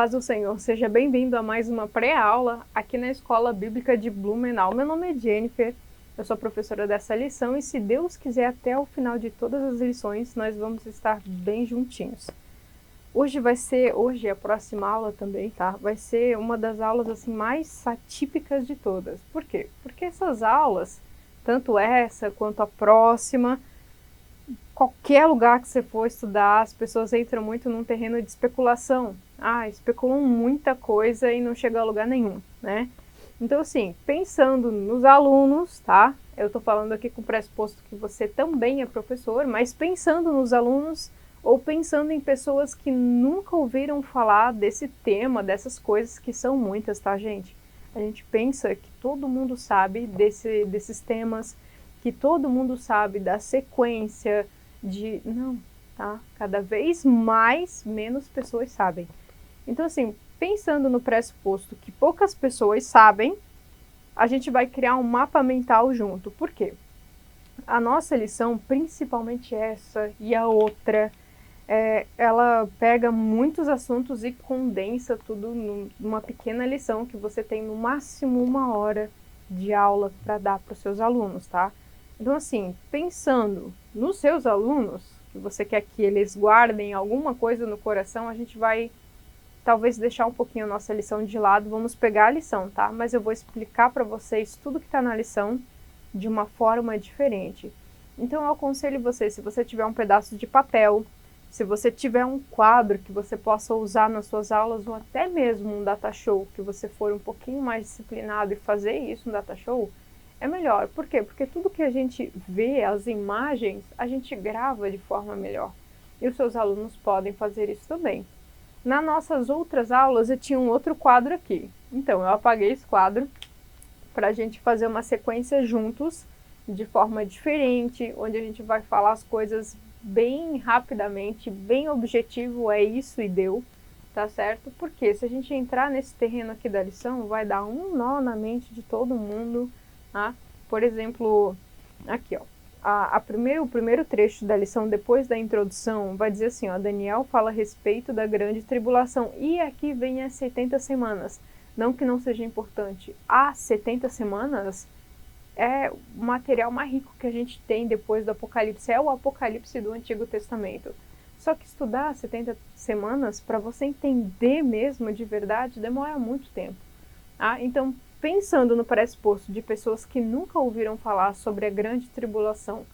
paz do Senhor, seja bem-vindo a mais uma pré-aula aqui na Escola Bíblica de Blumenau. Meu nome é Jennifer, eu sou professora dessa lição e se Deus quiser até o final de todas as lições nós vamos estar bem juntinhos. Hoje é a próxima aula também, tá? Vai ser uma das aulas assim mais atípicas de todas. Por quê? Porque essas aulas, tanto essa quanto a próxima, qualquer lugar que você for estudar, as pessoas entram muito num terreno de especulação. Especulam muita coisa e não chega a lugar nenhum, né? Então, assim, pensando nos alunos, tá? Eu tô falando aqui com o pressuposto que você também é professor, mas pensando nos alunos ou pensando em pessoas que nunca ouviram falar desse tema, dessas coisas que são muitas, tá, gente? A gente pensa que todo mundo sabe desses temas, que todo mundo sabe da sequência, não, tá? Cada vez menos pessoas sabem. Então, assim, pensando no pressuposto que poucas pessoas sabem, a gente vai criar um mapa mental junto. Por quê? A nossa lição, principalmente essa e a outra, ela pega muitos assuntos e condensa tudo numa pequena lição que você tem no máximo 1 hora de aula para dar para os seus alunos, tá? Então, assim, pensando nos seus alunos, que você quer que eles guardem alguma coisa no coração, a gente vai talvez deixar um pouquinho a nossa lição de lado, vamos pegar a lição, tá? Mas eu vou explicar para vocês tudo que está na lição de uma forma diferente. Então, eu aconselho você, se você tiver um pedaço de papel, se você tiver um quadro que você possa usar nas suas aulas, ou até mesmo um data show, que você for um pouquinho mais disciplinado e fazer isso no data show, é melhor. Por quê? Porque tudo que a gente vê, as imagens, a gente grava de forma melhor. E os seus alunos podem fazer isso também. Nas nossas outras aulas, eu tinha um outro quadro aqui. Então, eu apaguei esse quadro para a gente fazer uma sequência juntos, de forma diferente, onde a gente vai falar as coisas bem rapidamente, bem objetivo, é isso e deu, tá certo? Porque se a gente entrar nesse terreno aqui da lição, vai dar um nó na mente de todo mundo, tá? Por exemplo, aqui, ó. O primeiro trecho da lição, depois da introdução, vai dizer assim, ó, Daniel fala a respeito da grande tribulação, e aqui vem as 70 semanas. Não que não seja importante, as 70 semanas é o material mais rico que a gente tem depois do Apocalipse, é o Apocalipse do Antigo Testamento. Só que estudar 70 semanas, para você entender mesmo de verdade, demora muito tempo. Então, pensando no pressuposto de pessoas que nunca ouviram falar sobre a grande tribulação,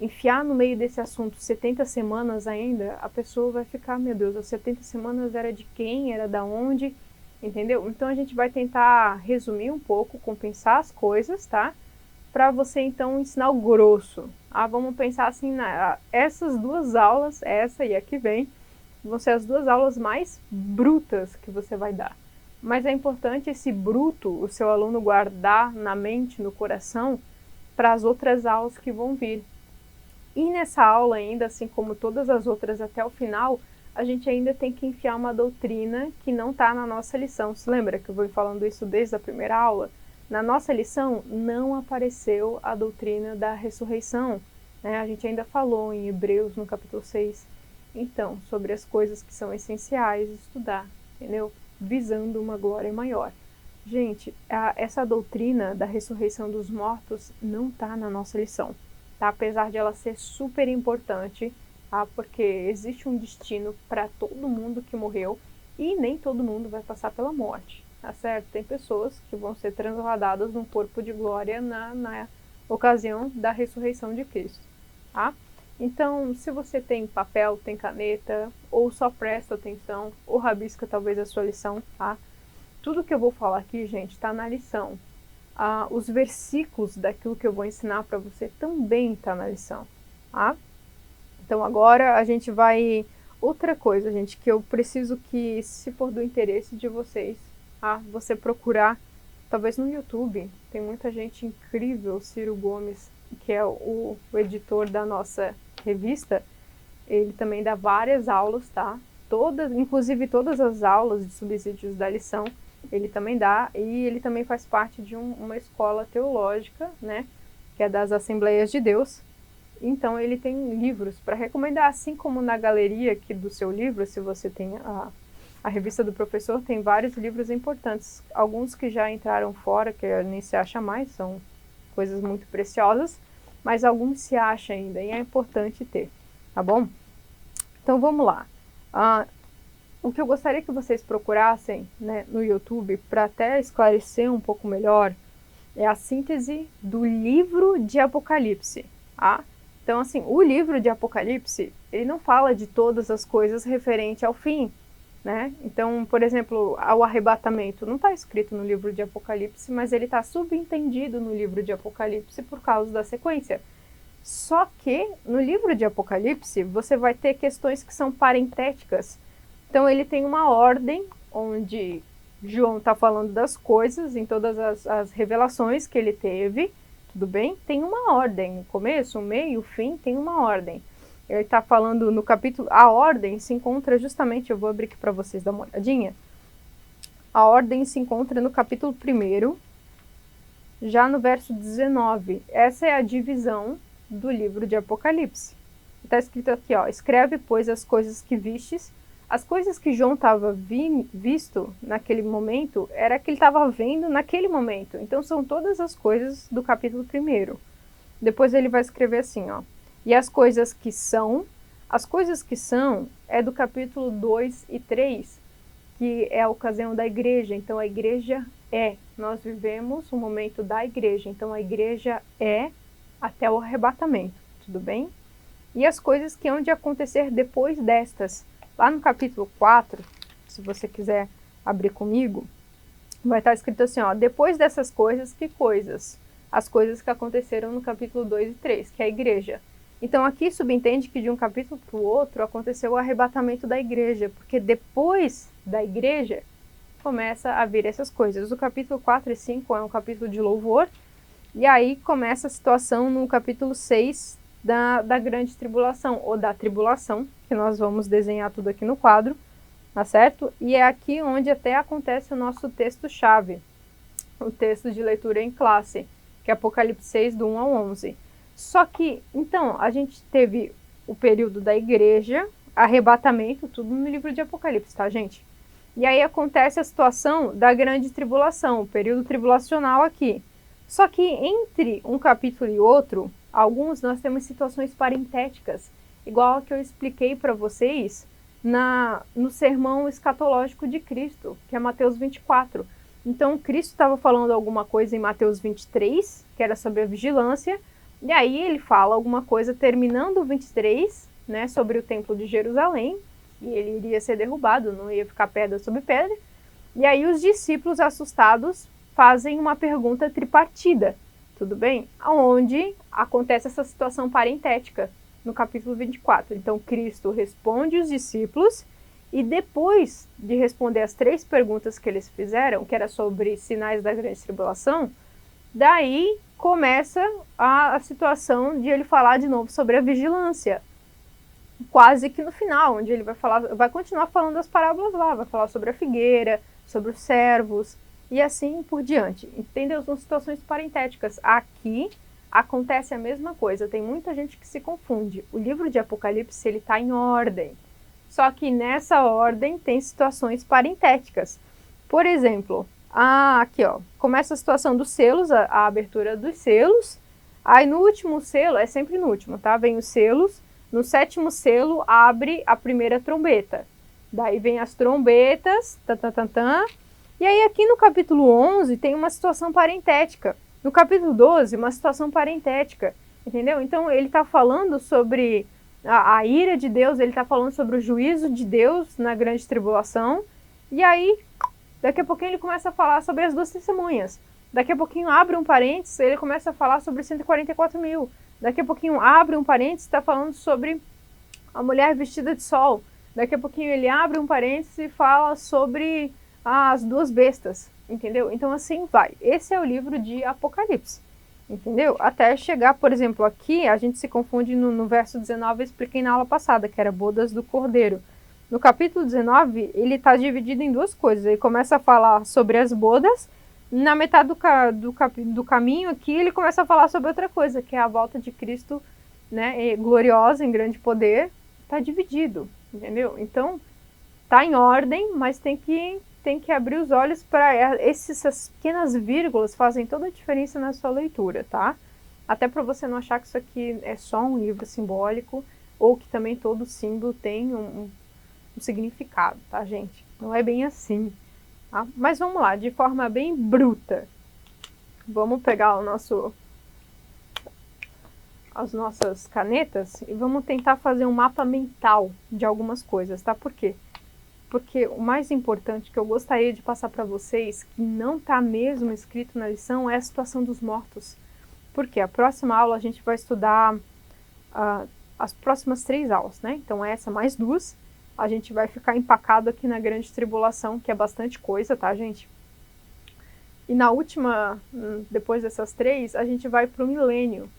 enfiar no meio desse assunto 70 semanas ainda, a pessoa vai ficar, meu Deus, as 70 semanas era de quem, era da onde, entendeu? Então a gente vai tentar resumir um pouco, compensar as coisas, tá? Para você então ensinar o grosso. Vamos pensar assim, essas duas aulas, essa e a que vem, vão ser as duas aulas mais brutas que você vai dar. Mas é importante esse bruto, o seu aluno guardar na mente, no coração, para as outras aulas que vão vir. E nessa aula ainda, assim como todas as outras até o final, a gente ainda tem que enfiar uma doutrina que não está na nossa lição. Se lembra que eu vou falando isso desde a primeira aula? Na nossa lição não apareceu a doutrina da ressurreição, né? A gente ainda falou em Hebreus, no capítulo 6, então, sobre as coisas que são essenciais estudar, entendeu? Visando uma glória maior. Gente, essa doutrina da ressurreição dos mortos não está na nossa lição, tá? Apesar de ela ser super importante, tá? Porque existe um destino para todo mundo que morreu e nem todo mundo vai passar pela morte, tá certo? Tem pessoas que vão ser transladadas num corpo de glória na ocasião da ressurreição de Cristo, tá? Então, se você tem papel, tem caneta, ou só presta atenção, ou rabisca talvez a sua lição, tá? Tudo que eu vou falar aqui, gente, está na lição. Os versículos daquilo que eu vou ensinar para você também está na lição, tá? Então, agora a gente vai... Outra coisa, gente, que eu preciso que, se for do interesse de vocês, você procurar, talvez no YouTube, tem muita gente incrível, Ciro Gomes, que é o editor da nossa revista, ele também dá várias aulas, tá? Inclusive todas as aulas de subsídios da lição, ele também dá, e ele também faz parte de uma escola teológica, né? Que é das Assembleias de Deus. Então ele tem livros para recomendar, assim como na galeria aqui do seu livro, se você tem A revista do professor tem vários livros importantes, alguns que já entraram fora, que nem se acha mais, são coisas muito preciosas, mas alguns se acha ainda e é importante ter, tá bom? Então vamos lá. O que eu gostaria que vocês procurassem, né, no YouTube, para até esclarecer um pouco melhor, é a síntese do livro de Apocalipse, tá? Então, assim, o livro de Apocalipse, ele não fala de todas as coisas referente ao fim, né? Então, por exemplo, o arrebatamento não está escrito no livro de Apocalipse, mas ele está subentendido no livro de Apocalipse por causa da sequência. Só que no livro de Apocalipse você vai ter questões que são parentéticas. Então ele tem uma ordem onde João está falando das coisas em todas as revelações que ele teve, tudo bem? Tem uma ordem, o começo, o meio, o fim, tem uma ordem. Ele está falando no capítulo, a ordem se encontra justamente, eu vou abrir aqui para vocês dar uma olhadinha. A ordem se encontra no capítulo 1, já no verso 19. Essa é a divisão do livro de Apocalipse. Está escrito aqui, ó, escreve, pois, as coisas que vistes. As coisas que João estava visto naquele momento, era que ele estava vendo naquele momento. Então, são todas as coisas do capítulo 1. Depois ele vai escrever assim, ó. E as coisas que são é do capítulo 2 e 3, que é a ocasião da igreja. Então, a igreja nós vivemos o momento da igreja. Então, a igreja é até o arrebatamento, tudo bem? E as coisas que hão de acontecer depois destas. Lá no capítulo 4, se você quiser abrir comigo, vai estar escrito assim, ó, depois dessas coisas, que coisas? As coisas que aconteceram no capítulo 2 e 3, que é a igreja. Então aqui subentende que de um capítulo para o outro aconteceu o arrebatamento da igreja, porque depois da igreja começa a vir essas coisas. O capítulo 4 e 5 é um capítulo de louvor, e aí começa a situação no capítulo 6 da grande tribulação, ou da tribulação, que nós vamos desenhar tudo aqui no quadro, tá certo? E é aqui onde até acontece o nosso texto-chave, o texto de leitura em classe, que é Apocalipse 6, do 1 ao 11. Só que, então, a gente teve o período da igreja, arrebatamento, tudo no livro de Apocalipse, tá, gente? E aí acontece a situação da grande tribulação, o período tribulacional aqui. Só que entre um capítulo e outro, alguns nós temos situações parentéticas, igual a que eu expliquei para vocês no sermão escatológico de Cristo, que é Mateus 24. Então, Cristo estava falando alguma coisa em Mateus 23, que era sobre a vigilância, e aí ele fala alguma coisa terminando o 23, né, sobre o templo de Jerusalém, e ele iria ser derrubado, não ia ficar pedra sobre pedra. E aí os discípulos assustados fazem uma pergunta tripartida, tudo bem? Onde acontece essa situação parentética no capítulo 24. Então Cristo responde os discípulos e depois de responder as 3 perguntas que eles fizeram, que era sobre sinais da grande tribulação, daí começa a situação de ele falar de novo sobre a vigilância. Quase que no final, onde ele vai continuar falando as parábolas lá, vai falar sobre a figueira, sobre os servos e assim por diante. Entendeu? São situações parentéticas. Aqui acontece a mesma coisa. Tem muita gente que se confunde. O livro de Apocalipse, ele está em ordem. Só que nessa ordem tem situações parentéticas. Por exemplo, aqui ó, começa a situação dos selos, a abertura dos selos. Aí no último selo, é sempre no último, tá? Vem os selos. No 7º selo, abre a primeira trombeta. Daí vem as trombetas, E aí aqui no capítulo 11 tem uma situação parentética. No capítulo 12, uma situação parentética. Entendeu? Então ele está falando sobre a ira de Deus, ele está falando sobre o juízo de Deus na grande tribulação. E aí, daqui a pouquinho ele começa a falar sobre as 2 testemunhas. Daqui a pouquinho abre um parênteses, ele começa a falar sobre 144 mil. Daqui a pouquinho abre um parênteses, está falando sobre a mulher vestida de sol. Daqui a pouquinho ele abre um parênteses e fala sobre as 2 bestas, entendeu? Então assim vai. Esse é o livro de Apocalipse, entendeu? Até chegar, por exemplo, aqui a gente se confunde no verso 19, eu expliquei na aula passada, que era bodas do Cordeiro. No capítulo 19, ele está dividido em 2 coisas. Ele começa a falar sobre as bodas. Na metade do caminho aqui, ele começa a falar sobre outra coisa, que é a volta de Cristo, né, gloriosa, em grande poder. Está dividido, entendeu? Então, tá em ordem, mas tem que abrir os olhos para essas pequenas vírgulas fazem toda a diferença na sua leitura, tá? Até para você não achar que isso aqui é só um livro simbólico ou que também todo símbolo tem um significado, tá, gente? Não é bem assim, tá? Mas vamos lá, de forma bem bruta. Vamos pegar as nossas canetas e vamos tentar fazer um mapa mental de algumas coisas, tá? Por quê? Porque o mais importante que eu gostaria de passar para vocês, que não está mesmo escrito na lição, é a situação dos mortos. Porque a próxima aula a gente vai estudar as próximas 3 aulas, né? Então essa mais 2, a gente vai ficar empacado aqui na grande tribulação, que é bastante coisa, tá, gente? E na última, depois dessas 3, a gente vai para o milênio.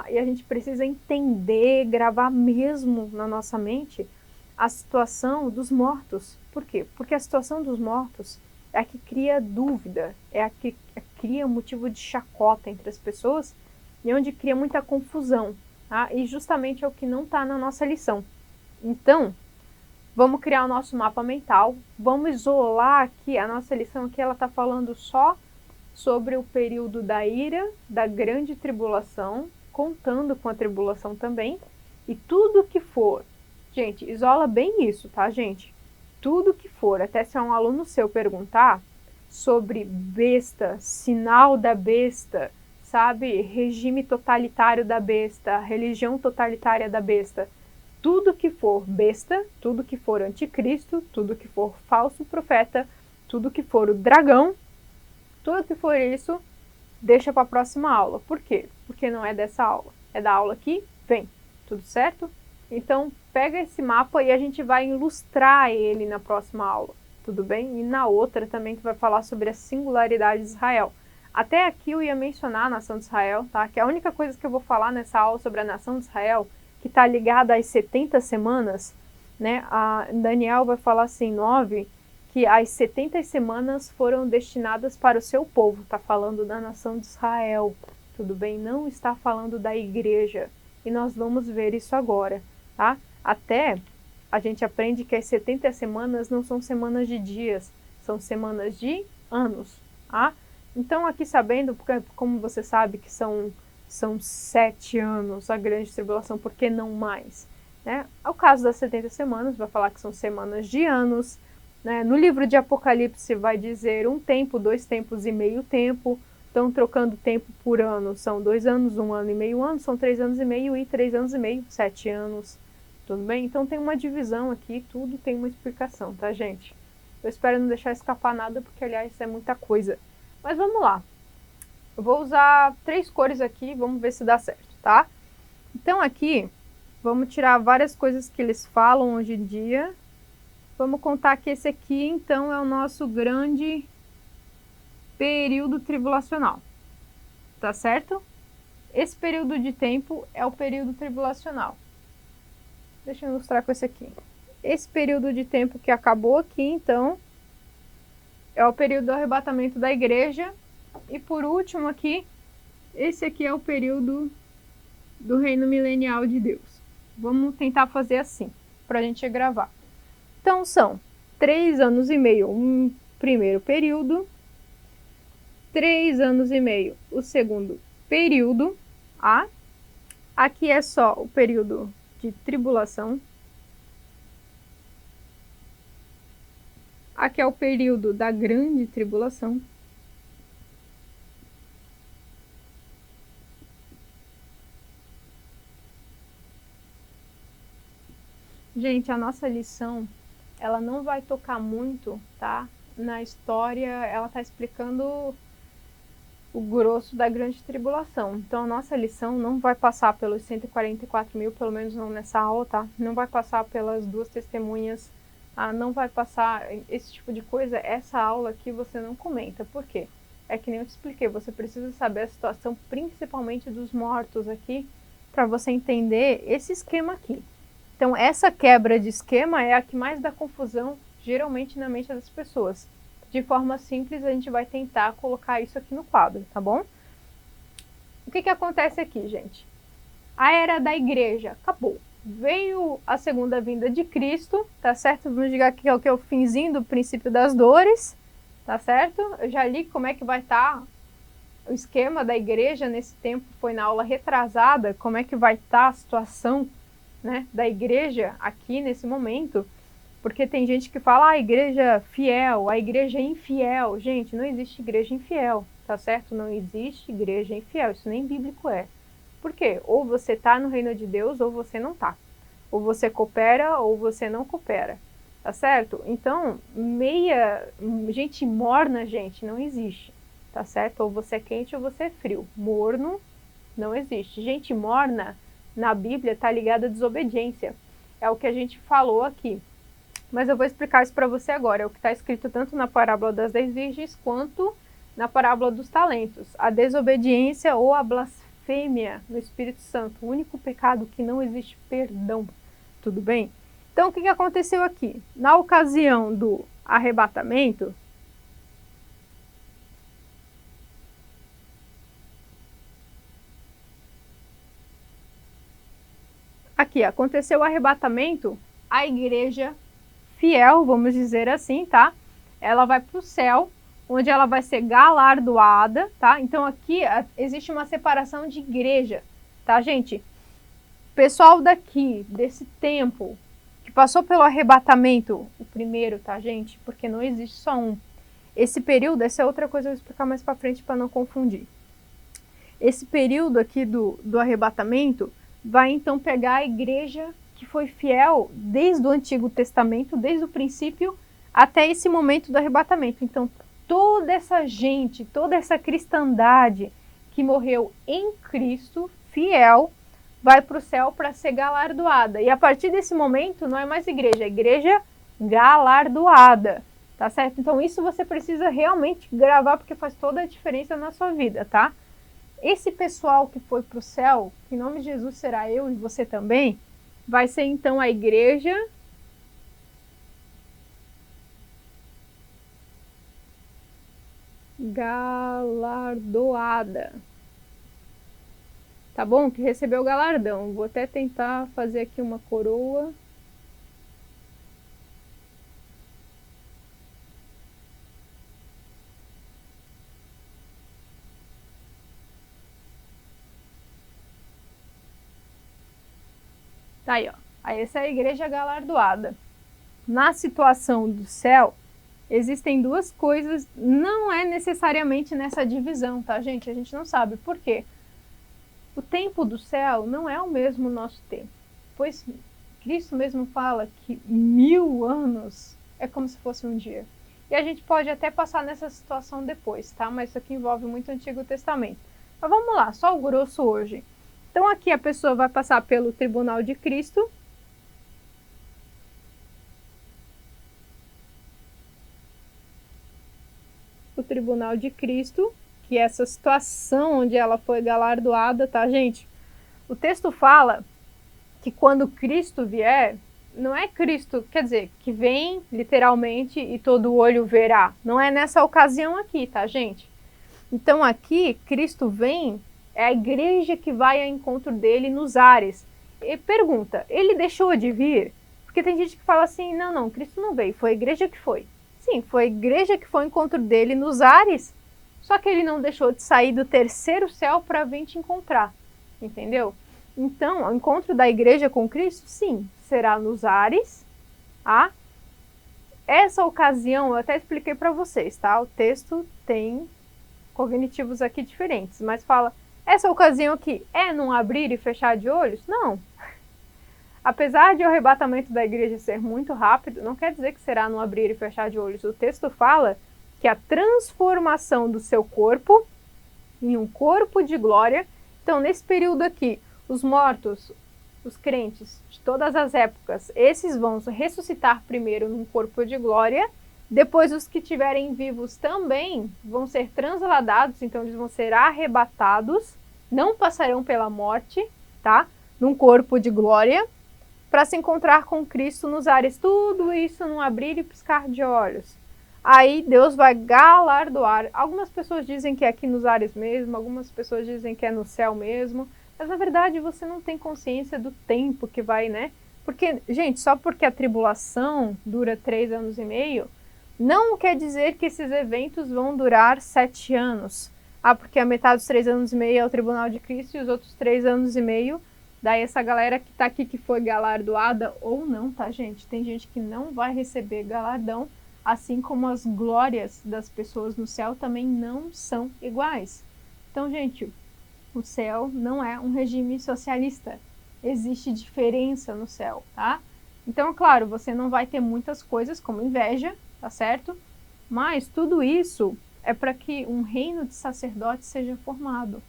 E a gente precisa entender, gravar mesmo na nossa mente a situação dos mortos. Por quê? Porque a situação dos mortos é a que cria dúvida, é a que cria motivo de chacota entre as pessoas e onde cria muita confusão. Tá? E justamente é o que não está na nossa lição. Então, vamos criar o nosso mapa mental, vamos isolar aqui, a nossa lição aqui ela está falando só sobre o período da ira, da grande tribulação, contando com a tribulação também, e tudo que for, gente, isola bem isso, tá, gente? Tudo que for, até se é um aluno seu perguntar sobre besta, sinal da besta, sabe, regime totalitário da besta, religião totalitária da besta, tudo que for besta, tudo que for anticristo, tudo que for falso profeta, tudo que for o dragão, tudo que for isso, deixa para a próxima aula. Por quê? Porque não é dessa aula. É da aula que vem. Tudo certo? Então, pega esse mapa e a gente vai ilustrar ele na próxima aula. Tudo bem? E na outra também, que vai falar sobre a singularidade de Israel. Até aqui eu ia mencionar a nação de Israel, tá? Que a única coisa que eu vou falar nessa aula sobre a nação de Israel, que está ligada às 70 semanas, né? A Daniel vai falar assim, 9, que as 70 semanas foram destinadas para o seu povo. Está falando da nação de Israel, tudo bem? Não está falando da igreja. E nós vamos ver isso agora, tá? Até a gente aprende que as 70 semanas não são semanas de dias, são semanas de anos, tá? Então aqui sabendo, porque, como você sabe que são 7 anos a grande tribulação, por que não mais? Né? O caso das 70 semanas vai falar que são semanas de anos, né? No livro de Apocalipse vai dizer 1 tempo, 2 tempos e meio tempo. Então, trocando tempo por ano, são 2 anos, 1 ano e meio ano, são 3 anos e meio e 3 anos e meio, 7 anos. Tudo bem? Então, tem uma divisão aqui, tudo tem uma explicação, tá, gente? Eu espero não deixar escapar nada, porque, aliás, é muita coisa. Mas vamos lá. Eu vou usar 3 cores aqui, vamos ver se dá certo, tá? Então, aqui, vamos tirar várias coisas que eles falam hoje em dia. Vamos contar que esse aqui, então, é o nosso grande período tribulacional, tá certo? Esse período de tempo é o período tribulacional. Deixa eu ilustrar com esse aqui. Esse período de tempo que acabou aqui, então, é o período do arrebatamento da igreja. E por último aqui, esse aqui é o período do reino milenial de Deus. Vamos tentar fazer assim, para a gente gravar. Então, são 3 anos e meio um primeiro período, 3 anos e meio o segundo período, tá? Aqui é só o período de tribulação. Aqui é o período da grande tribulação. Gente, a nossa lição, ela não vai tocar muito, tá? Na história, ela tá explicando o grosso da grande tribulação. Então, a nossa lição não vai passar pelos 144 mil, pelo menos não nessa aula, tá? Não vai passar pelas 2 testemunhas, não vai passar esse tipo de coisa. Essa aula aqui você não comenta. Por quê? É que nem eu te expliquei, você precisa saber a situação principalmente dos mortos aqui, para você entender esse esquema aqui. Então, essa quebra de esquema é a que mais dá confusão, geralmente, na mente das pessoas. De forma simples, a gente vai tentar colocar isso aqui no quadro, tá bom? O que acontece aqui, gente? A era da igreja acabou. veio a segunda vinda de Cristo, tá certo? Vamos dizer que é o finzinho do princípio das dores, tá certo? Eu já li como é que vai estar o esquema da igreja nesse tempo, foi na aula retrasada, como é que vai estar a situação, né, da igreja aqui nesse momento, porque tem gente que fala, a igreja fiel, a igreja infiel. Gente, não existe igreja infiel, tá certo? Não existe igreja infiel, isso nem bíblico é. Por quê? Ou você tá no reino de Deus ou você não tá. Ou você coopera ou você não coopera, tá certo? Então, gente morna, gente, não existe, tá certo? Ou você é quente ou você é frio. Morno não existe. Gente morna, na Bíblia, tá ligada à desobediência. É o que a gente falou aqui. Mas eu vou explicar isso para você agora. É o que está escrito tanto na parábola das 10 virgens quanto na parábola dos talentos. A desobediência ou a blasfêmia no Espírito Santo. O único pecado que não existe perdão. Tudo bem? Então, o que aconteceu aqui? Na ocasião do arrebatamento, aqui aconteceu o arrebatamento, a igreja fiel, vamos dizer assim, tá? Ela vai para o céu, onde ela vai ser galardoada, tá? Então aqui existe uma separação de igreja, tá, gente? Pessoal daqui, desse tempo, que passou pelo arrebatamento, o primeiro, tá, gente? Porque não existe só um. Esse período, essa é outra coisa que eu vou explicar mais para frente para não confundir. Esse período aqui do arrebatamento vai então pegar a igreja que foi fiel desde o Antigo Testamento, desde o princípio até esse momento do arrebatamento. Então, toda essa gente, toda essa cristandade que morreu em Cristo, fiel, vai para o céu para ser galardoada. E a partir desse momento não é mais igreja, é igreja galardoada, tá certo? Então, isso você precisa realmente gravar, porque faz toda a diferença na sua vida, tá? Esse pessoal que foi para o céu, que em nome de Jesus será eu e você também, vai ser então a igreja galardoada. Tá bom? Que recebeu o galardão. Vou até tentar fazer aqui uma coroa. Tá aí, ó. Aí essa é a igreja galardoada. Na situação do céu, existem duas coisas, não é necessariamente nessa divisão, tá, gente? A gente não sabe por quê. O tempo do céu não é o mesmo nosso tempo, pois Cristo mesmo fala que 1000 anos é como se fosse um dia. E a gente pode até passar nessa situação depois, tá? Mas isso aqui envolve muito o Antigo Testamento. Mas vamos lá, só o grosso hoje. Então aqui a pessoa vai passar pelo tribunal de Cristo. O tribunal de Cristo, que é essa situação onde ela foi galardoada, tá, gente? O texto fala que quando Cristo vier, não é Cristo, quer dizer, que vem literalmente e todo olho verá. Não é nessa ocasião aqui, tá, gente? Então aqui, Cristo vem, é a igreja que vai ao encontro dele nos ares. E pergunta, ele deixou de vir? Porque tem gente que fala assim, não, Cristo não veio, foi a igreja que foi. Sim, foi a igreja que foi ao encontro dele nos ares, só que ele não deixou de sair do terceiro céu para vir te encontrar, entendeu? Então, o encontro da igreja com Cristo, sim, será nos ares, tá? Essa ocasião, eu até expliquei para vocês, tá? O texto tem cognitivos aqui diferentes, mas fala, essa ocasião aqui é num abrir e fechar de olhos? Não. Apesar de o arrebatamento da igreja ser muito rápido, não quer dizer que será num abrir e fechar de olhos. O texto fala que a transformação do seu corpo em um corpo de glória. Então, nesse período aqui, os mortos, os crentes de todas as épocas, esses vão ressuscitar primeiro num corpo de glória. Depois, os que estiverem vivos também vão ser transladados, então eles vão ser arrebatados, não passarão pela morte, tá? Num corpo de glória, para se encontrar com Cristo nos ares. Tudo isso num abrir e piscar de olhos. Aí Deus vai galardoar. Algumas pessoas dizem que é aqui nos ares mesmo, algumas pessoas dizem que é no céu mesmo, Mas na verdade você não tem consciência do tempo que vai, né? Porque, gente, só porque a tribulação dura 3 anos e meio, não quer dizer que esses eventos vão durar 7 anos. Ah, porque a metade dos 3 anos e meio é o tribunal de Cristo e os outros 3 anos e meio, daí essa galera que tá aqui que foi galardoada ou não, tá, gente? Tem gente que não vai receber galardão, assim como as glórias das pessoas no céu também não são iguais. Então, gente, o céu não é um regime socialista. Existe diferença no céu, tá? Então, claro, você não vai ter muitas coisas como inveja, tá certo? Mas tudo isso é para que um reino de sacerdotes seja formado.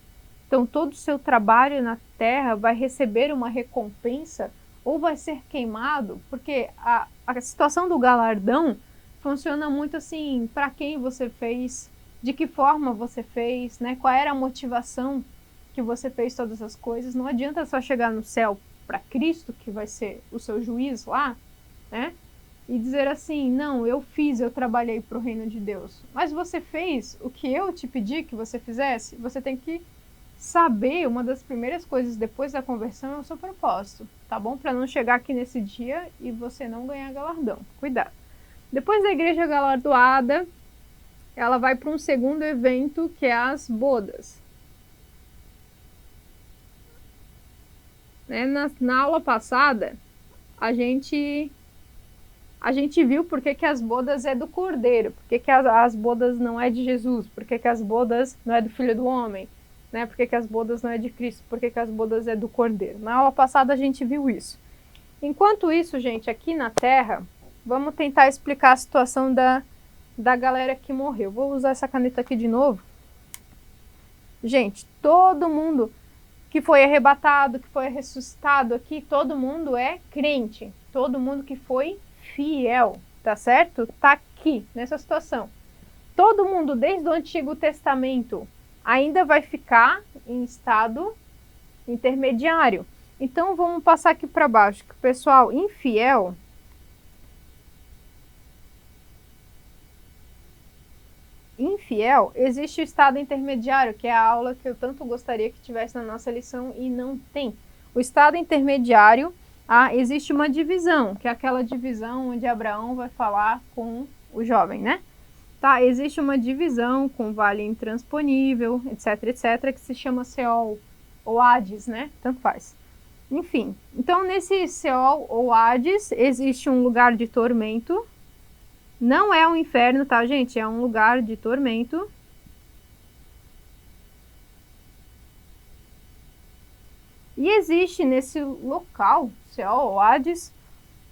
Então, todo o seu trabalho na terra vai receber uma recompensa ou vai ser queimado, porque a situação do galardão funciona muito assim, para quem você fez, de que forma você fez, né? Qual era a motivação que você fez todas as coisas. Não adianta só chegar no céu para Cristo, que vai ser o seu juiz lá, né? E dizer assim, não, eu fiz, eu trabalhei para o reino de Deus. Mas você fez o que eu te pedi que você fizesse? Você tem que saber, uma das primeiras coisas depois da conversão é o seu propósito, tá bom? Para não chegar aqui nesse dia e você não ganhar galardão. Cuidado. Depois da igreja galardoada, ela vai para um segundo evento, que é as bodas. Né? Na aula passada, a gente viu por que as bodas é do Cordeiro, por que as bodas não é de Jesus, por que as bodas não é do Filho do Homem, né? Por que as bodas não é de Cristo, por que as bodas é do Cordeiro. Na aula passada a gente viu isso. Enquanto isso, gente, aqui na Terra, vamos tentar explicar a situação da galera que morreu. Vou usar essa caneta aqui de novo. Gente, todo mundo que foi arrebatado, que foi ressuscitado aqui, todo mundo é crente. Todo mundo que foi fiel, tá certo? Tá aqui, nessa situação. Todo mundo, desde o Antigo Testamento, ainda vai ficar em estado intermediário. Então, vamos passar aqui para baixo, que o pessoal infiel existe o estado intermediário, que é a aula que eu tanto gostaria que tivesse na nossa lição e não tem. O estado intermediário, existe uma divisão, que é aquela divisão onde Abraão vai falar com o jovem, né? Tá, existe uma divisão com vale intransponível, etc, que se chama Seol ou Hades, né? Tanto faz. Enfim, então nesse Seol ou Hades existe um lugar de tormento. Não é um inferno, tá, gente? É um lugar de tormento. E existe nesse local, Seol ou Hades,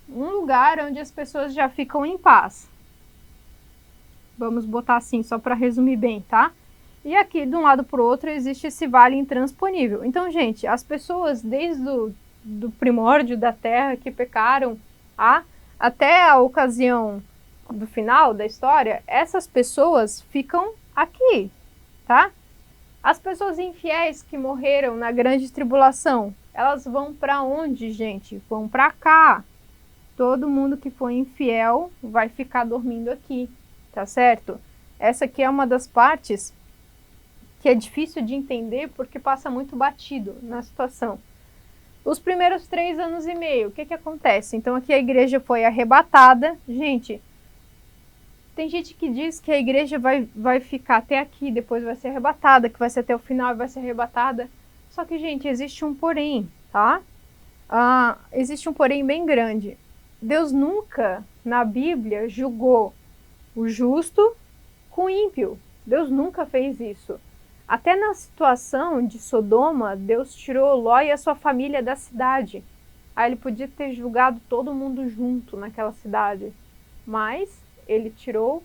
um lugar onde as pessoas já ficam em paz. Vamos botar assim, só para resumir bem, tá? E aqui, de um lado para o outro, existe esse vale intransponível. Então, gente, as pessoas desde do primórdio da Terra que pecaram até a ocasião do final da história, essas pessoas ficam aqui, tá? As pessoas infiéis que morreram na grande tribulação, elas vão para onde, gente? Vão para cá. Todo mundo que foi infiel vai ficar dormindo aqui, tá certo? Essa aqui é uma das partes que é difícil de entender porque passa muito batido na situação. Os primeiros 3 anos e meio, o que acontece? Então aqui a igreja foi arrebatada. Gente, tem gente que diz que a igreja vai ficar até aqui, depois vai ser arrebatada, que vai ser até o final e vai ser arrebatada. Só que, gente, existe um porém, tá? Existe um porém bem grande. Deus nunca, na Bíblia, julgou o justo com o ímpio. Deus nunca fez isso. Até na situação de Sodoma, Deus tirou Ló e a sua família da cidade. Aí ele podia ter julgado todo mundo junto naquela cidade. Mas ele tirou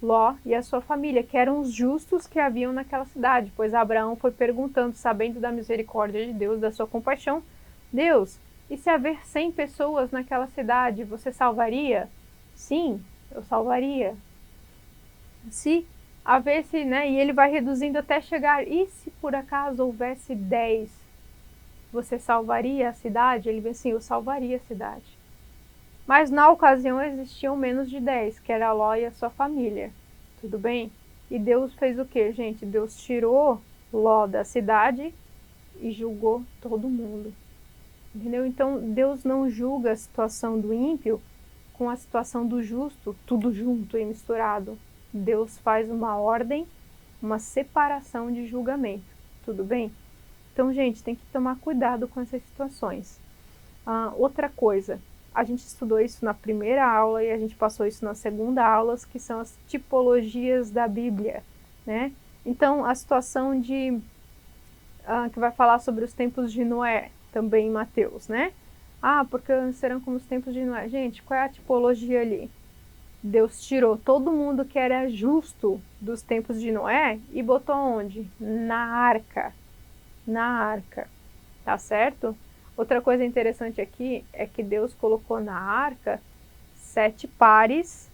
Ló e a sua família, que eram os justos que haviam naquela cidade, pois Abraão foi perguntando, sabendo da misericórdia de Deus, da sua compaixão, Deus, e se haver 100 pessoas naquela cidade, você salvaria? Sim, eu salvaria. Se havesse, né, e ele vai reduzindo até chegar, e se por acaso houvesse 10, você salvaria a cidade? Ele vem assim, eu salvaria a cidade. Mas na ocasião existiam menos de 10, que era Ló e a sua família. Tudo bem? E Deus fez o que, gente? Deus tirou Ló da cidade e julgou todo mundo. Entendeu? Então, Deus não julga a situação do ímpio com a situação do justo, tudo junto e misturado. Deus faz uma ordem, uma separação de julgamento. Tudo bem? Então, gente, tem que tomar cuidado com essas situações. Outra coisa, a gente estudou isso na primeira aula e a gente passou isso na segunda aula, que são as tipologias da Bíblia, né? Então, a situação de que vai falar sobre os tempos de Noé, também em Mateus, né? Porque serão como os tempos de Noé. Gente, qual é a tipologia ali? Deus tirou todo mundo que era justo dos tempos de Noé e botou onde? Na arca. Na arca, tá certo? Outra coisa interessante aqui é que Deus colocou na arca 7 pares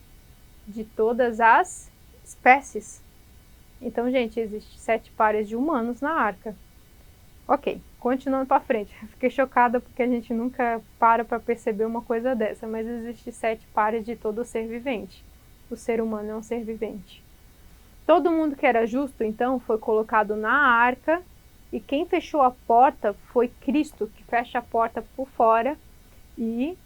de todas as espécies. Então, gente, existe 7 pares de humanos na arca. Ok, continuando para frente. Fiquei chocada porque a gente nunca para perceber uma coisa dessa, mas existe 7 pares de todo ser vivente. O ser humano é um ser vivente. Todo mundo que era justo, então, foi colocado na arca, e quem fechou a porta foi Cristo, que fecha a porta por fora, e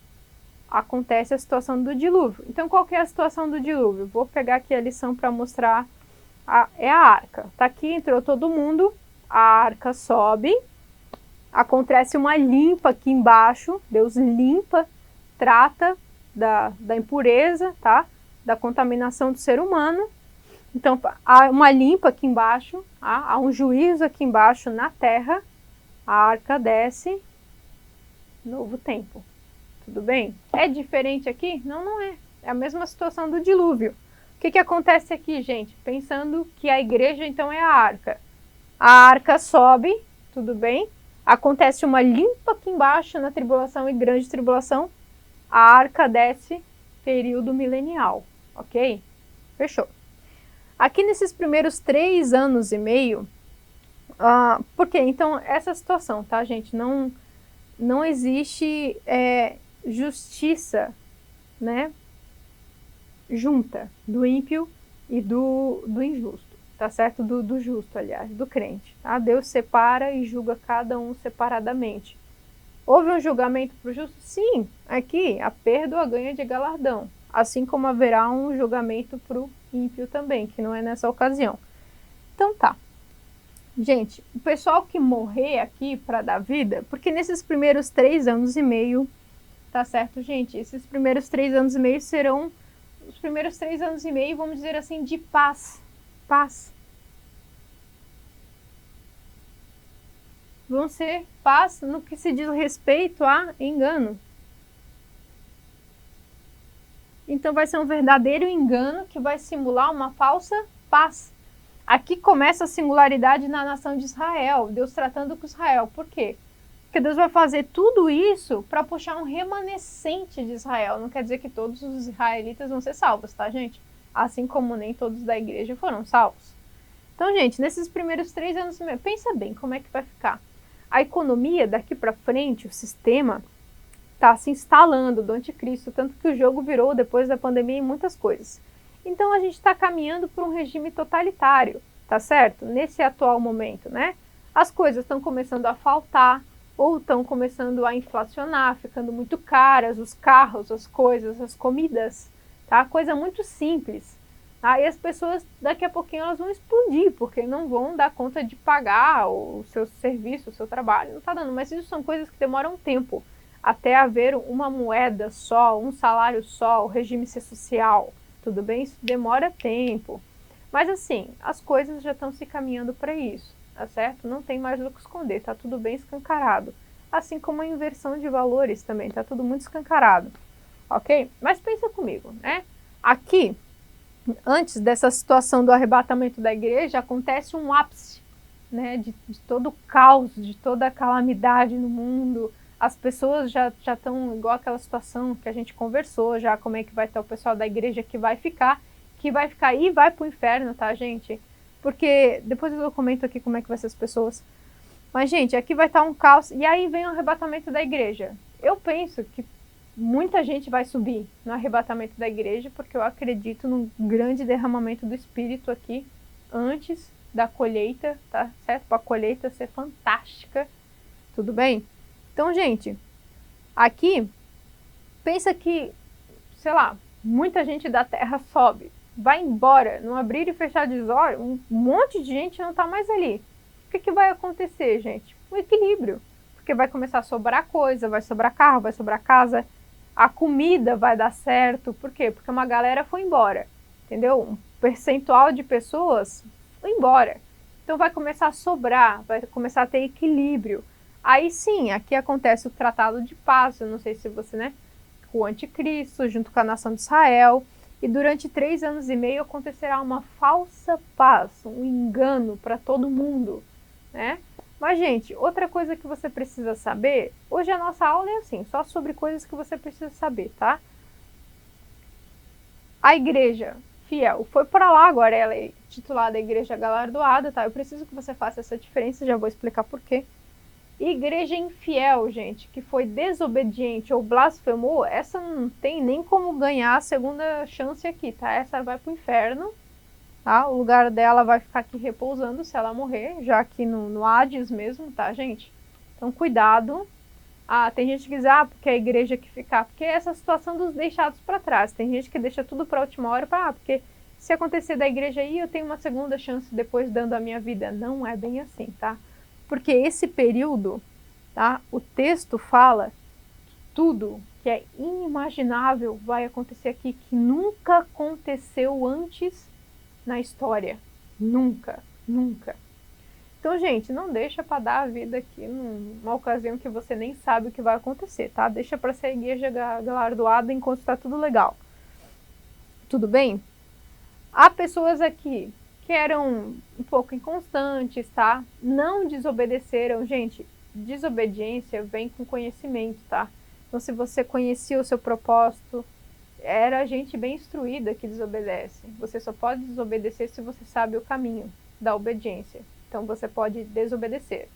acontece a situação do dilúvio. Então, qual que é a situação do dilúvio? Vou pegar aqui a lição para mostrar. É a arca. Tá aqui, entrou todo mundo. A arca sobe, acontece uma limpa aqui embaixo, Deus limpa, trata da impureza, tá? Da contaminação do ser humano. Então, há uma limpa aqui embaixo, há um juízo aqui embaixo na terra, a arca desce, novo tempo. Tudo bem? É diferente aqui? Não, não é. É a mesma situação do dilúvio. O que acontece aqui, gente? Pensando que a igreja, então, é a arca. A arca sobe, tudo bem? Acontece uma limpa aqui embaixo na tribulação e grande tribulação. A arca desce, período milenial, ok? Fechou. Aqui nesses primeiros 3 anos e meio, por quê? Então, essa situação, tá, gente? Não existe justiça, né? Junta do ímpio e do injusto. Tá certo? Do justo, aliás, do crente. Tá? Deus separa e julga cada um separadamente. Houve um julgamento para o justo? Sim. Aqui, a perda ganha de galardão. Assim como haverá um julgamento para o ímpio também, que não é nessa ocasião. Então tá. Gente, o pessoal que morrer aqui para dar vida, porque nesses primeiros 3 anos e meio, tá certo, gente? Esses primeiros 3 anos e meio serão os primeiros 3 anos e meio, vamos dizer assim, de paz. Paz. Vão ser paz no que se diz respeito a engano. Então vai ser um verdadeiro engano que vai simular uma falsa paz. Aqui começa a singularidade na nação de Israel, Deus tratando com Israel. Por quê? Porque Deus vai fazer tudo isso para puxar um remanescente de Israel. Não quer dizer que todos os israelitas vão ser salvos, tá, gente? Assim como nem todos da igreja foram salvos. Então, gente, nesses primeiros 3 anos, pensa bem como é que vai ficar. A economia daqui para frente, o sistema, está se instalando do anticristo, tanto que o jogo virou depois da pandemia em muitas coisas. Então a gente está caminhando por um regime totalitário, tá certo? Nesse atual momento, né? As coisas estão começando a faltar, ou estão começando a inflacionar, ficando muito caras, os carros, as coisas, as comidas, tá? Coisa muito simples. E as pessoas, daqui a pouquinho, elas vão explodir, porque não vão dar conta de pagar o seu serviço, o seu trabalho. Não está dando, mas isso são coisas que demoram tempo, até haver uma moeda só, um salário só, o regime ser social, tudo bem? Isso demora tempo. Mas assim, as coisas já estão se caminhando para isso, tá certo? Não tem mais o que esconder, tá tudo bem escancarado. Assim como a inversão de valores também, tá tudo muito escancarado, ok? Mas pensa comigo, né? Aqui, antes dessa situação do arrebatamento da igreja, acontece um ápice, né, de todo o caos, de toda a calamidade no mundo. As pessoas já estão igual aquela situação que a gente conversou já, como é que vai estar o pessoal da igreja que vai ficar e vai para o inferno, tá, gente? Porque depois eu comento aqui como é que vai ser as pessoas. Mas, gente, aqui vai estar um caos, e aí vem o arrebatamento da igreja. Eu penso que muita gente vai subir no arrebatamento da igreja, porque eu acredito num grande derramamento do Espírito aqui, antes da colheita, tá certo? Para a colheita ser fantástica, tudo bem? Então, gente, aqui, pensa que, sei lá, muita gente da Terra sobe, vai embora, no abrir e fechar de olhos, um monte de gente não tá mais ali. O que vai acontecer, gente? O equilíbrio, porque vai começar a sobrar coisa, vai sobrar carro, vai sobrar casa, a comida vai dar certo, por quê? Porque uma galera foi embora, entendeu? Um percentual de pessoas foi embora. Então vai começar a sobrar, vai começar a ter equilíbrio. Aí sim, aqui acontece o Tratado de Paz, eu não sei se você, né? O anticristo, junto com a nação de Israel. E durante 3 anos e meio acontecerá uma falsa paz, um engano para todo mundo, né? Mas, gente, outra coisa que você precisa saber, hoje a nossa aula é assim, só sobre coisas que você precisa saber, tá? A igreja fiel foi para lá, agora ela é titulada Igreja Galardoada, tá? Eu preciso que você faça essa diferença, já vou explicar por quê. Igreja infiel, gente, que foi desobediente ou blasfemou, essa não tem nem como ganhar a segunda chance aqui, tá? Essa vai pro inferno, tá? O lugar dela vai ficar aqui repousando se ela morrer, já aqui no Hades mesmo, tá, gente? Então, cuidado. Ah, tem gente que diz, porque a igreja que ficar, porque é essa situação dos deixados para trás. Tem gente que deixa tudo para a última hora, porque se acontecer da igreja aí, eu tenho uma segunda chance depois dando a minha vida. Não é bem assim, tá? Porque esse período, tá? O texto fala que tudo que é inimaginável vai acontecer aqui, que nunca aconteceu antes na história. Nunca, nunca. Então, gente, não deixa para dar a vida aqui numa ocasião que você nem sabe o que vai acontecer, tá? Deixa para ser a igreja galardoada enquanto está tudo legal. Tudo bem? Há pessoas aqui que eram um pouco inconstantes, tá? Não desobedeceram. Gente, desobediência vem com conhecimento, tá? Então, se você conhecia o seu propósito, era gente bem instruída que desobedece. Você só pode desobedecer se você sabe o caminho da obediência. Então, você pode desobedecer,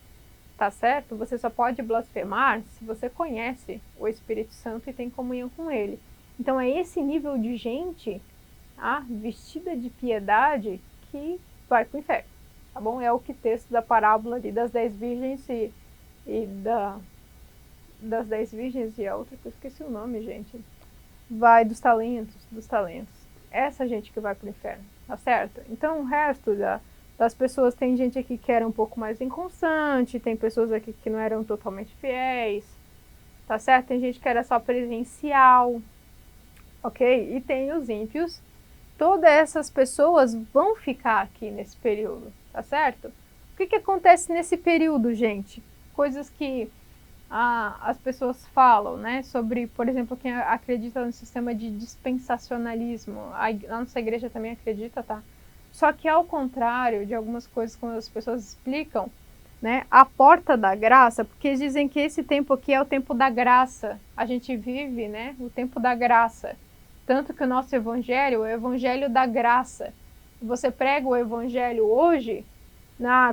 tá certo? Você só pode blasfemar se você conhece o Espírito Santo e tem comunhão com ele. Então, é esse nível de gente, vestida de piedade, que vai para o inferno, tá bom? É o que texto da parábola ali das 10 virgens das 10 virgens e a outra que eu esqueci o nome, gente. Vai dos talentos. Essa gente que vai para o inferno, tá certo? Então, o resto das pessoas, tem gente aqui que era um pouco mais inconstante, tem pessoas aqui que não eram totalmente fiéis, tá certo? Tem gente que era só presencial, ok? E tem os ímpios. Todas essas pessoas vão ficar aqui nesse período, tá certo? O que acontece nesse período, gente? Coisas que as pessoas falam, né? Sobre, por exemplo, quem acredita no sistema de dispensacionalismo. A nossa igreja também acredita, tá? Só que ao contrário de algumas coisas como as pessoas explicam, né? A porta da graça, porque dizem que esse tempo aqui é o tempo da graça. A gente vive, né? O tempo da graça. Tanto que o nosso evangelho é o evangelho da graça. Você prega o evangelho hoje,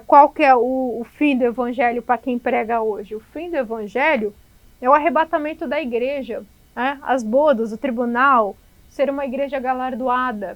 qual que é o fim do evangelho para quem prega hoje? O fim do evangelho é o arrebatamento da igreja, né? As bodas, o tribunal, ser uma igreja galardoada.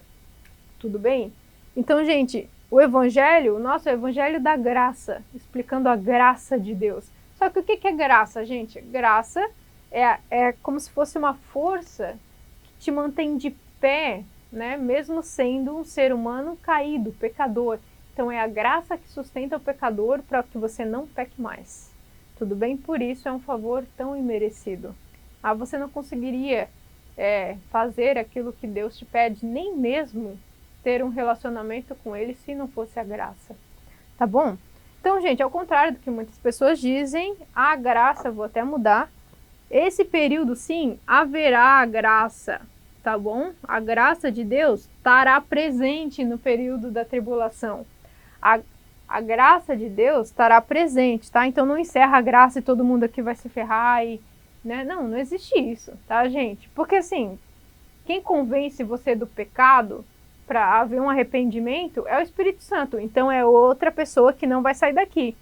Tudo bem? Então, gente, o evangelho, o nosso evangelho da graça, explicando a graça de Deus. Só que o que é graça, gente? Graça é como se fosse uma força que te mantém de pé, né? Mesmo sendo um ser humano caído, pecador. Então, é a graça que sustenta o pecador para que você não peque mais. Tudo bem? Por isso é um favor tão imerecido. Você não conseguiria fazer aquilo que Deus te pede, nem mesmo ter um relacionamento com ele se não fosse a graça, tá bom? Então, gente, ao contrário do que muitas pessoas dizem, a graça, vou até mudar, esse período sim, haverá a graça, tá bom? A graça de Deus estará presente no período da tribulação. A graça de Deus estará presente, tá? Então não encerra a graça e todo mundo aqui vai se ferrar né? Não existe isso, tá, gente? Porque assim, quem convence você do pecado para haver um arrependimento é o Espírito Santo. Então é outra pessoa que não vai sair daqui.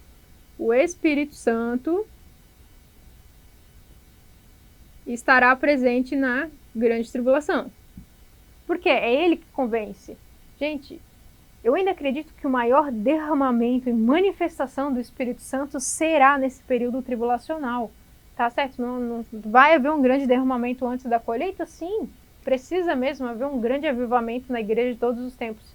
O Espírito Santo estará presente na grande tribulação. Porque é ele que convence. Gente, eu ainda acredito que o maior derramamento e manifestação do Espírito Santo será nesse período tribulacional. Tá certo? Não vai haver um grande derramamento antes da colheita? Sim, precisa mesmo haver um grande avivamento na igreja de todos os tempos.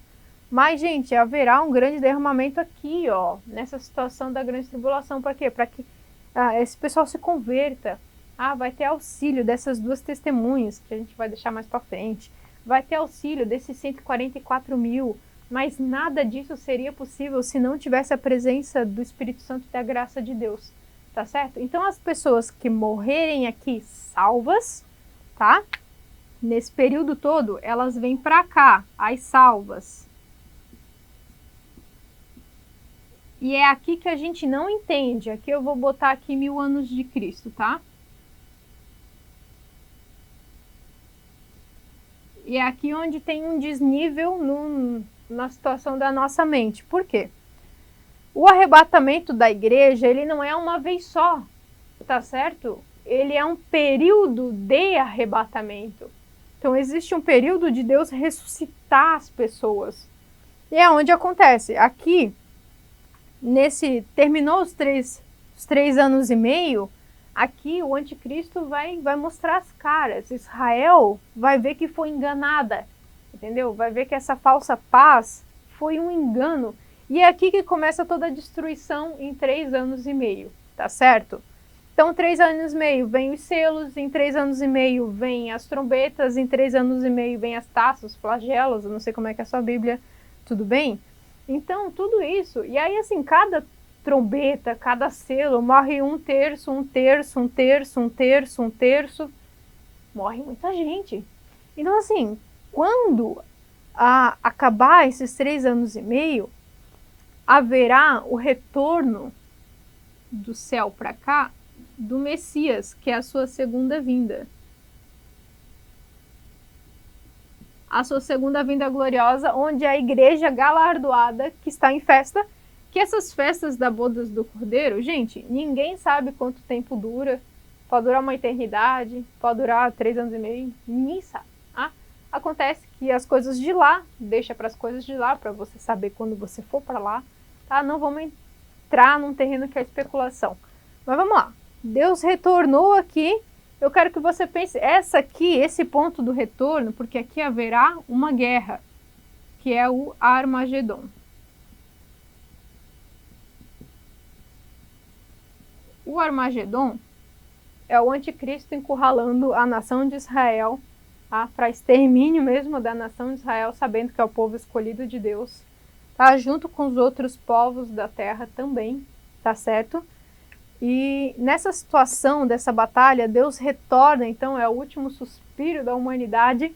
Mas, gente, haverá um grande derramamento aqui, ó, nessa situação da grande tribulação. Para quê? Para que esse pessoal se converta. Vai ter auxílio dessas duas testemunhas, que a gente vai deixar mais para frente. Vai ter auxílio desses 144 mil. Mas nada disso seria possível se não tivesse a presença do Espírito Santo e da graça de Deus, tá certo? Então as pessoas que morrerem aqui salvas, tá? Nesse período todo, elas vêm pra cá, as salvas. E é aqui que a gente não entende. Aqui eu vou botar aqui 1000 anos de Cristo, tá? E é aqui onde tem um desnível na situação da nossa mente. Por quê? O arrebatamento da igreja, ele não é uma vez só, tá certo? Ele é um período de arrebatamento. Então existe um período de Deus ressuscitar as pessoas. E é onde acontece. Aqui, terminou os três anos e meio, aqui o anticristo vai mostrar as caras. Israel vai ver que foi enganada. Entendeu? Vai ver que essa falsa paz foi um engano. E é aqui que começa toda a destruição em 3 anos e meio, tá certo? Então, 3 anos e meio vem os selos, em 3 anos e meio vem as trombetas, em 3 anos e meio vem as taças, flagelos, eu não sei como é que é a sua Bíblia, tudo bem? Então, tudo isso. E aí, assim, cada trombeta, cada selo, morre um terço, um terço, um terço, um terço, um terço. Morre muita gente. Então, assim, quando acabar esses 3 anos e meio, haverá o retorno do céu para cá do Messias, que é a sua segunda vinda. A sua segunda vinda gloriosa, onde a igreja galardoada, que está em festa, que essas festas da bodas do Cordeiro, gente, ninguém sabe quanto tempo dura. Pode durar uma eternidade, pode durar 3 anos e meio, ninguém sabe. Acontece que as coisas de lá, deixa para as coisas de lá, para você saber quando você for para lá, tá? Não vamos entrar num terreno que é especulação. Mas vamos lá. Deus retornou aqui. Eu quero que você pense, esse ponto do retorno, porque aqui haverá uma guerra, que é o Armagedon. O Armagedon é o anticristo encurralando a nação de Israel, para extermínio mesmo da nação de Israel, sabendo que é o povo escolhido de Deus, tá? Junto com os outros povos da terra também, tá certo? E nessa situação dessa batalha, Deus retorna, então é o último suspiro da humanidade,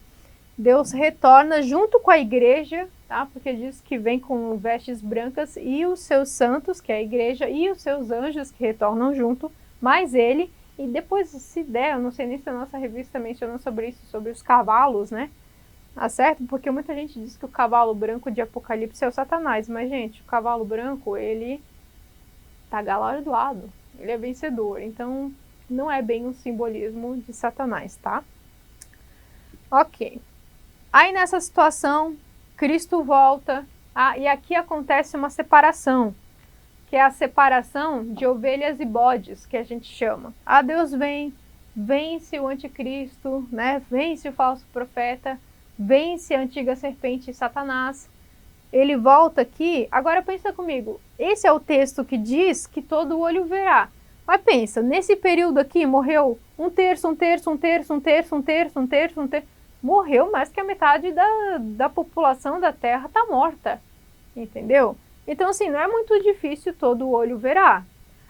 Deus retorna junto com a igreja, tá? Porque diz que vem com vestes brancas e os seus santos, que é a igreja, e os seus anjos que retornam junto, mais ele. E depois, se der, eu não sei nem se a nossa revista mencionou sobre isso, sobre os cavalos, né? Tá certo? Porque muita gente diz que o cavalo branco de Apocalipse é o Satanás. Mas, gente, o cavalo branco, ele tá galardoado. Ele é vencedor. Então, não é bem um simbolismo de Satanás, tá? Ok. Aí, nessa situação, Cristo volta. E aqui acontece uma separação, que é a separação de ovelhas e bodes, que a gente chama. Deus vence o anticristo, né? Vence o falso profeta, vence a antiga serpente Satanás. Ele volta aqui. Agora pensa comigo, esse é o texto que diz que todo olho verá. Mas pensa, nesse período aqui morreu um terço, um terço, um terço, um terço, um terço, um terço, um terço. Morreu mais que a metade da população da Terra está morta, entendeu? Então, assim, não é muito difícil, todo olho verá.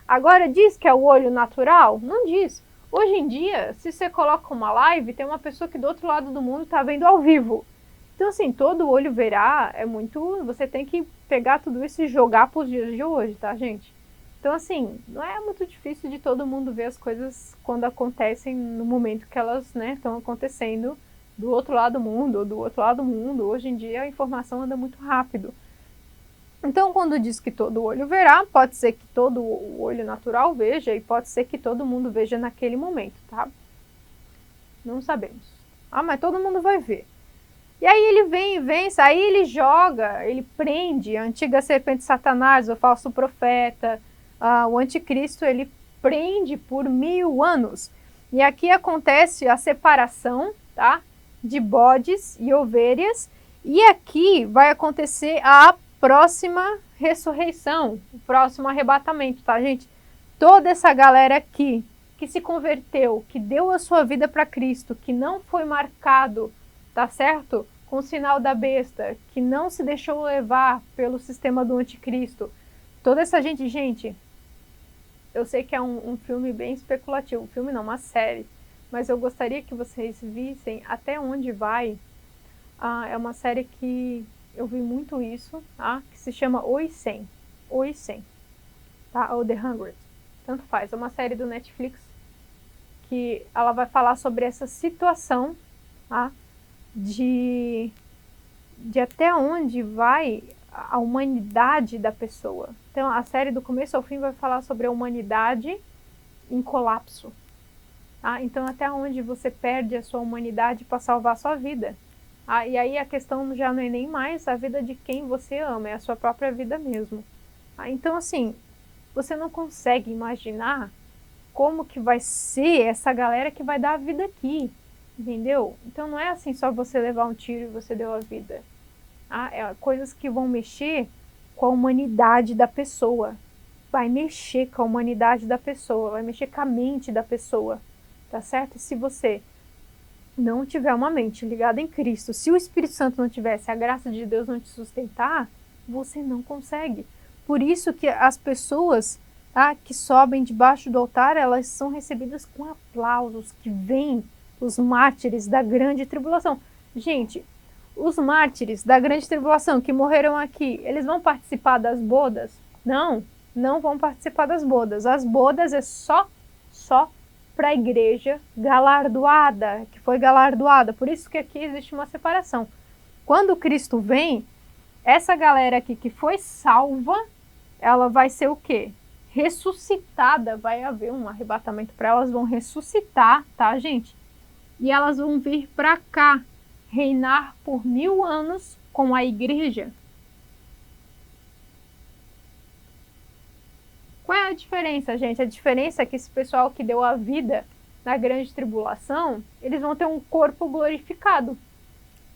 Agora, diz que é o olho natural? Não diz. Hoje em dia, se você coloca uma live, tem uma pessoa que do outro lado do mundo está vendo ao vivo. Então, assim, todo olho verá é muito... Você tem que pegar tudo isso e jogar para os dias de hoje, tá, gente? Então, assim, não é muito difícil de todo mundo ver as coisas quando acontecem no momento que elas, né, estão acontecendo do outro lado do mundo, ou do outro lado do mundo. Hoje em dia, a informação anda muito rápido. Então, quando diz que todo olho verá, pode ser que todo o olho natural veja e pode ser que todo mundo veja naquele momento, tá? Não sabemos. Mas todo mundo vai ver. E aí ele vem e vence, aí ele joga, ele prende a antiga serpente Satanás, o falso profeta, o anticristo, ele prende por 1000 anos. E aqui acontece a separação, tá, de bodes e ovelhas, e aqui vai acontecer a próxima ressurreição, o próximo arrebatamento, tá, gente? Toda essa galera aqui que se converteu, que deu a sua vida para Cristo, que não foi marcado, tá certo? Com o sinal da besta, que não se deixou levar pelo sistema do anticristo. Toda essa gente, eu sei que é um filme bem especulativo, um filme não, uma série, mas eu gostaria que vocês vissem até onde vai. É uma série que eu vi muito isso, tá? Que se chama Os 100, Os 100, tá? Ou The 100, tanto faz. É uma série do Netflix que ela vai falar sobre essa situação, tá? De até onde vai a humanidade da pessoa. Então, a série do começo ao fim vai falar sobre a humanidade em colapso. Tá? Então, até onde você perde a sua humanidade para salvar a sua vida. E aí a questão já não é nem mais a vida de quem você ama, é a sua própria vida mesmo. Então, assim, você não consegue imaginar como que vai ser essa galera que vai dar a vida aqui. Entendeu? Então não é assim só você levar um tiro e você deu a vida. É coisas que vão mexer com a humanidade da pessoa. Vai mexer com a humanidade da pessoa, vai mexer com a mente da pessoa, tá certo? E se você não tiver uma mente ligada em Cristo, se o Espírito Santo não tivesse, a graça de Deus não te sustentar, você não consegue. Por isso que as pessoas, tá, que sobem debaixo do altar, elas são recebidas com aplausos, que vêm os mártires da grande tribulação. Gente, os mártires da grande tribulação que morreram aqui, eles vão participar das bodas? Não, não vão participar das bodas. As bodas é só para a igreja galardoada, que foi galardoada. Por isso que aqui existe uma separação. Quando Cristo vem, essa galera aqui que foi salva, ela vai ser o quê? Ressuscitada. Vai haver um arrebatamento para elas, vão ressuscitar, tá, gente? E elas vão vir para cá, reinar por 1000 anos com a igreja. Qual é a diferença, gente? A diferença é que esse pessoal que deu a vida na grande tribulação, eles vão ter um corpo glorificado.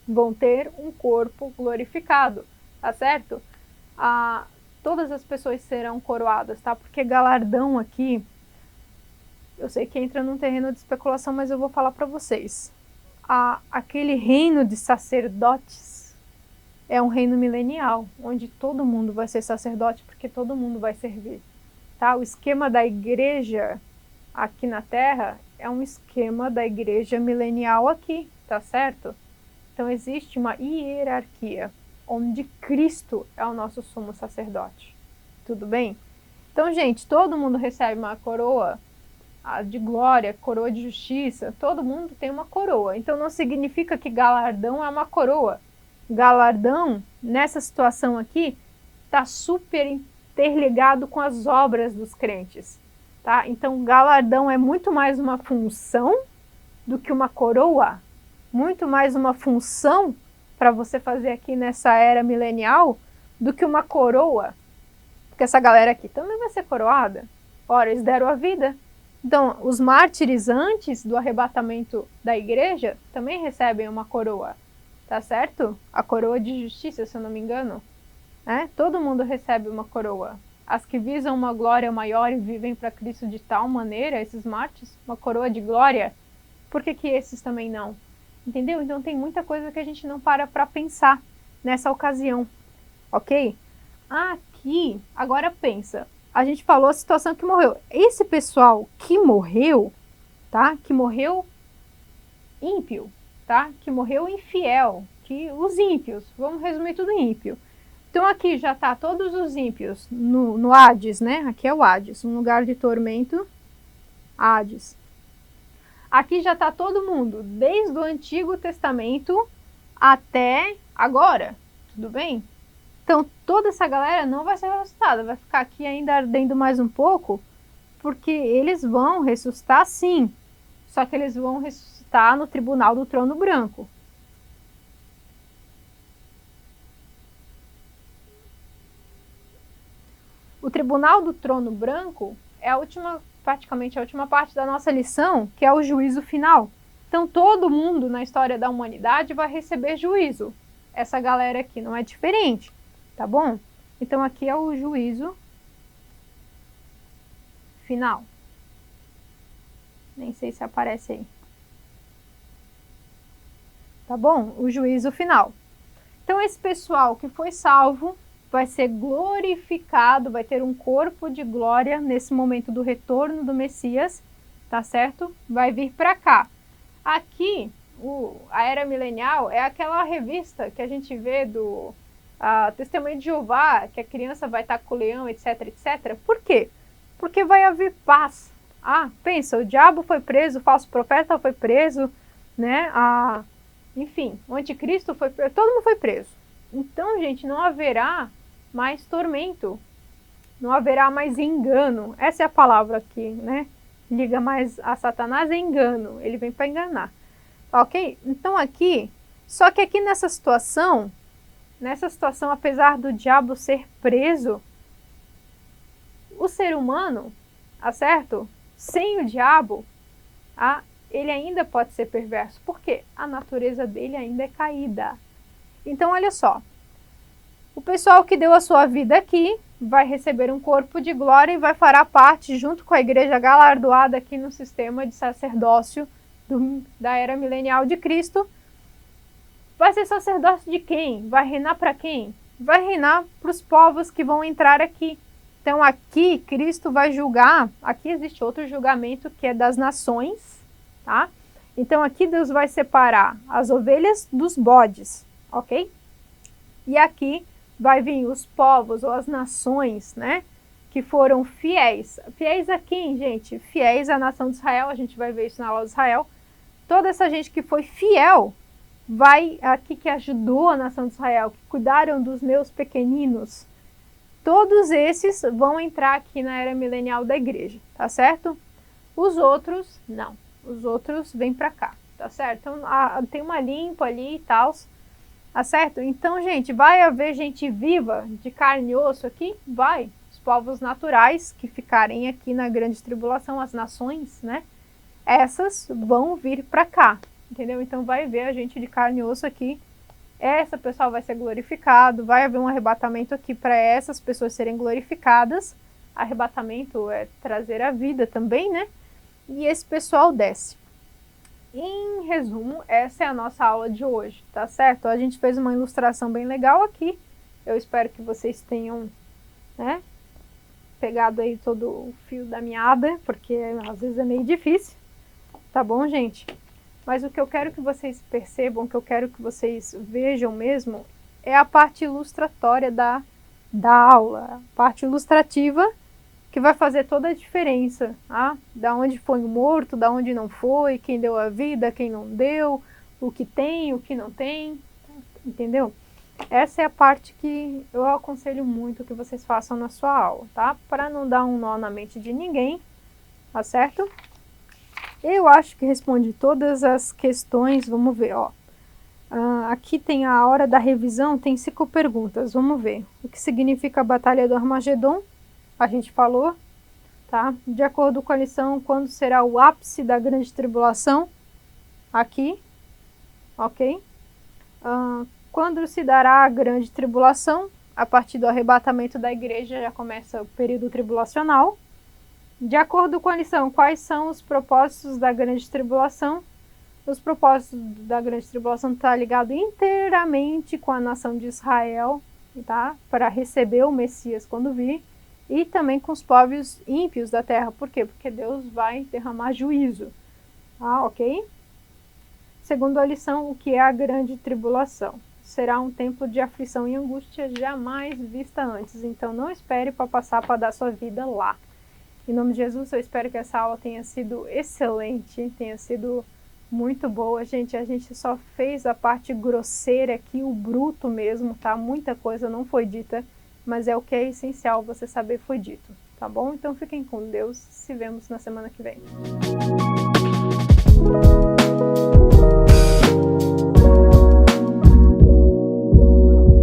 Vão ter um corpo glorificado, tá certo? Todas as pessoas serão coroadas, tá? Porque galardão aqui, eu sei que entra num terreno de especulação, mas eu vou falar para vocês. Aquele reino de sacerdotes é um reino milenial, onde todo mundo vai ser sacerdote, porque todo mundo vai servir. Tá? O esquema da igreja aqui na Terra é um esquema da igreja milenial aqui, tá certo? Então existe uma hierarquia, onde Cristo é o nosso sumo sacerdote. Tudo bem? Então, gente, todo mundo recebe uma coroa de glória, coroa de justiça, todo mundo tem uma coroa. Então não significa que galardão é uma coroa. Galardão, nessa situação aqui, está super interligado com as obras dos crentes. Tá? Então galardão é muito mais uma função do que uma coroa. Muito mais uma função para você fazer aqui nessa era milenial do que uma coroa. Porque essa galera aqui também vai ser coroada. Ora, eles deram a vida. Então, os mártires antes do arrebatamento da igreja também recebem uma coroa, tá certo? A coroa de justiça, se eu não me engano. Todo mundo recebe uma coroa. As que visam uma glória maior e vivem para Cristo de tal maneira, esses mártires, uma coroa de glória, por que esses também não? Entendeu? Então tem muita coisa que a gente não para pensar nessa ocasião, ok? Aqui, agora pensa. A gente falou a situação que morreu. Esse pessoal que morreu, tá? Que morreu ímpio, tá? Que morreu infiel, que os ímpios, vamos resumir tudo ímpio. Então aqui já tá todos os ímpios no Hades, né? Aqui é o Hades, um lugar de tormento, Hades. Aqui já tá todo mundo, desde o Antigo Testamento até agora, tudo bem? Então, toda essa galera não vai ser ressuscitada, vai ficar aqui ainda ardendo mais um pouco, porque eles vão ressuscitar sim, só que eles vão ressuscitar no tribunal do trono branco. O tribunal do trono branco é praticamente a última parte da nossa lição, que é o juízo final. Então todo mundo na história da humanidade vai receber juízo. Essa galera aqui não é diferente, tá bom? Então aqui é o juízo final. Nem sei se aparece aí. Tá bom? O juízo final. Então esse pessoal que foi salvo vai ser glorificado, vai ter um corpo de glória nesse momento do retorno do Messias, tá certo? Vai vir para cá. Aqui, a Era Milenial é aquela revista que a gente vê do Testemunho de Jeová, que a criança vai estar com o leão, etc, etc. Por quê? Porque vai haver paz. Pensa, o diabo foi preso, o falso profeta foi preso, né? Enfim, o anticristo foi preso, todo mundo foi preso. Então, gente, não haverá mais tormento, não haverá mais engano. Essa é a palavra aqui, né? Liga mais a Satanás, é engano. Ele vem para enganar. Ok? Então aqui, só que aqui nessa situação, apesar do diabo ser preso, o ser humano, certo? Sem o diabo, ele ainda pode ser perverso. Por quê? A natureza dele ainda é caída. Então, olha só. O pessoal que deu a sua vida aqui vai receber um corpo de glória e vai fará parte, junto com a igreja galardoada aqui no sistema de sacerdócio da Era Milenial de Cristo. Vai ser sacerdócio de quem? Vai reinar para quem? Vai reinar para os povos que vão entrar aqui. Então aqui Cristo vai julgar, aqui existe outro julgamento que é das nações, tá? Então aqui Deus vai separar as ovelhas dos bodes, ok? E aqui vai vir os povos ou as nações, né? Que foram fiéis. Fiéis a quem, gente? Fiéis à nação de Israel, a gente vai ver isso na aula de Israel. Toda essa gente que foi fiel, vai aqui que ajudou a nação de Israel, que cuidaram dos meus pequeninos, todos esses vão entrar aqui na Era Milenial da igreja, tá certo? Os outros, não. Os outros vêm para cá, tá certo? Então, tem uma limpa ali e tal, tá certo? Então, gente, vai haver gente viva, de carne e osso aqui? Vai. Os povos naturais que ficarem aqui na grande tribulação, as nações, né? Essas vão vir para cá, entendeu? Então, vai haver a gente de carne e osso aqui. Essa pessoa vai ser glorificado, vai haver um arrebatamento aqui para essas pessoas serem glorificadas. Arrebatamento é trazer a vida também, né? E esse pessoal desce. Em resumo, essa é a nossa aula de hoje, tá certo? A gente fez uma ilustração bem legal aqui. Eu espero que vocês tenham, né, pegado aí todo o fio da meada, porque às vezes é meio difícil. Tá bom, gente? Mas o que eu quero que vocês percebam, o que eu quero que vocês vejam mesmo, é a parte ilustratória da aula, a parte ilustrativa que vai fazer toda a diferença, tá? Da onde foi o morto, da onde não foi, quem deu a vida, quem não deu, o que tem, o que não tem, entendeu? Essa é a parte que eu aconselho muito que vocês façam na sua aula, tá? Para não dar um nó na mente de ninguém, tá certo? Eu acho que respondi todas as questões, vamos ver, ó. Aqui tem a hora da revisão, tem 5 perguntas, vamos ver. O que significa a Batalha do Armagedon? A gente falou, tá? De acordo com a lição, quando será o ápice da grande tribulação? Aqui, ok? Quando se dará a grande tribulação? A partir do arrebatamento da igreja já começa o período tribulacional. De acordo com a lição, quais são os propósitos da grande tribulação? Os propósitos da grande tribulação estão ligados inteiramente com a nação de Israel, tá? Para receber o Messias quando vir, e também com os povos ímpios da terra. Por quê? Porque Deus vai derramar juízo, tá? Ok? Segundo a lição, o que é a grande tribulação? Será um tempo de aflição e angústia jamais vista antes. Então não espere para passar para dar sua vida lá. Em nome de Jesus, eu espero que essa aula tenha sido excelente, tenha sido muito boa. Gente, a gente só fez a parte grosseira aqui, o bruto mesmo, tá? Muita coisa não foi dita, mas é o que é essencial você saber foi dito, tá bom? Então fiquem com Deus, se vemos na semana que vem.